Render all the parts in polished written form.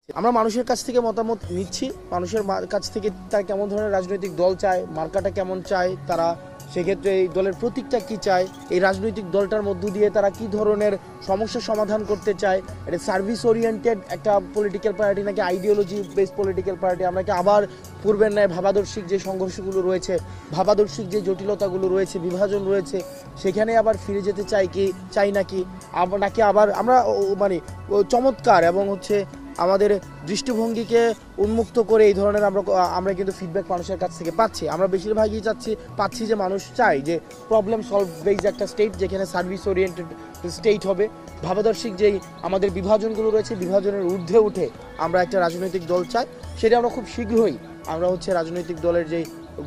আমরা মানুষের কাছ থেকে মতামত নিচ্ছি, মানুষের কাছ থেকে তারা কেমন ধরনের রাজনৈতিক দল চায়, মার্কাটা কেমন চায়, তারা সেক্ষেত্রে এই দলের প্রতীকটা কি চায়, এই রাজনৈতিক দলটার মধ্য দিয়ে তারা কি ধরনের সমস্যার সমাধান করতে চায়। এটা সার্ভিস ওরিয়েন্টেড একটা পলিটিক্যাল পার্টি নাকি আইডিওলজি বেস পলিটিক্যাল পার্টি, আমরা কি আবার পূর্বের ন্যায় ভাবাদর্শিক যে সংঘর্ষগুলো রয়েছে, ভাবাদর্শিক যে জটিলতাগুলো রয়েছে, বিভাজন রয়েছে, সেখানে আবার ফিরে যেতে চাই নাকি আবার আমরা চমৎকার এবং আমাদের দৃষ্টিভঙ্গিকে উন্মুক্ত করে এই ধরনের আমরা কিন্তু ফিডব্যাক মানুষের কাছ থেকে পাচ্ছি। আমরা বেশিরভাগই পাচ্ছি যে মানুষ চায় যে প্রবলেম সলভ বেসড একটা স্টেট, যেখানে সার্ভিস ওরিয়েন্টেড স্টেট হবে। ভাবাদর্শিক যেই আমাদের বিভাজনগুলো রয়েছে, বিভাজনের ঊর্ধ্বে উঠে আমরা একটা রাজনৈতিক দল চাই। সেটা আমরা খুব শীঘ্রই আমরা রাজনৈতিক দলের যে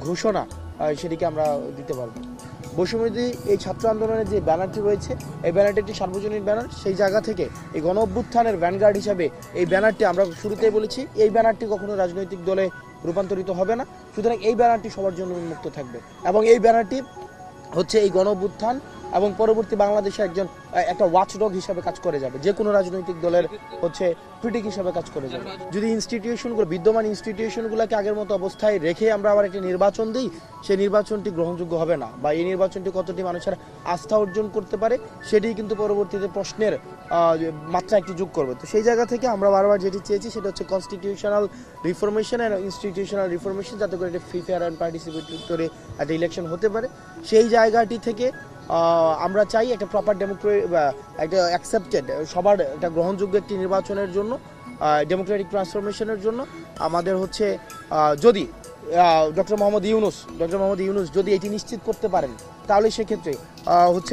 ঘোষণা সেটিকে আমরা দিতে পারবো। বৈষম্যবিরোধী এই ছাত্র আন্দোলনের যে ব্যানারটি রয়েছে, এই ব্যানারটি একটি সার্বজনীন ব্যানার। সেই জায়গা থেকে এই গণ অভ্যুত্থানের ভ্যানগার্ড হিসাবে এই ব্যানারটি আমরা শুরুতেই বলেছি, এই ব্যানারটি কখনো রাজনৈতিক দলে রূপান্তরিত হবে না। সুতরাং এই ব্যানারটি সবার জন্য উন্মুক্ত থাকবে এবং এই ব্যানারটি এই গণ অভ্যুত্থান এবং পরবর্তী বাংলাদেশে একটা ওয়াচডগ হিসাবে কাজ করে যাবে, যে কোনো রাজনৈতিক দলের ক্রিটিক হিসাবে কাজ করে যাবে। যদি বিদ্যমান ইনস্টিটিউশনগুলোকে আগের মতো অবস্থায় রেখে আমরা আবার একটা নির্বাচন দিই, সেই নির্বাচনটি গ্রহণযোগ্য হবে না, বা এই নির্বাচনটি কতটি মানুষের আস্থা অর্জন করতে পারে সেটি কিন্তু পরবর্তীতে প্রশ্নের মাত্রা একটু যোগ করবে। তো সেই জায়গা থেকে আমরা বারবার যেটি চেয়েছি সেটা constitutional reformation and institutional reformation, যাতে করে একটা ফ্রি ফেয়ার অ্যান্ড পার্টিসিপেটরি একটা ইলেকশন হতে পারে। সেই জায়গাটি থেকে আমরা চাই একটা প্রপার একটা অ্যাকসেপ্টেড, সবার একটা গ্রহণযোগ্য একটি নির্বাচনের জন্য, ডেমোক্রেটিক ট্রান্সফরমেশনের জন্য আমাদের যদি ডক্টর মোহাম্মদ ইউনূস যদি এটি নিশ্চিত করতে পারেন, তাহলে সেক্ষেত্রে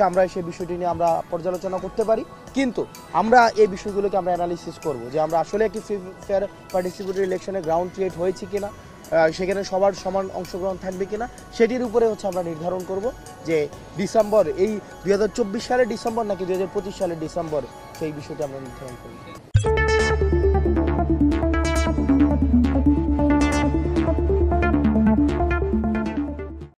আমরা সেই বিষয়টি নিয়ে আমরা পর্যালোচনা করতে পারি। কিন্তু আমরা এই বিষয়গুলোকে আমরা অ্যানালিসিস করব যে আমরা আসলে একটি ফ্রি ফেয়ার পার্টিসিপেটরি ইলেকশনে গ্রাউন্ড ক্রিয়েট হয়েছে কিনা, সেখানে সবার সমান অংশগ্রহণ থাকবে কিনা, সেটির উপরে আমরা নির্ধারণ করব যে ডিসেম্বর, এই 2024 সালের ডিসেম্বর নাকি 2025 সালের ডিসেম্বর, সেই বিষয়টি আমরা নির্ধারণ করব।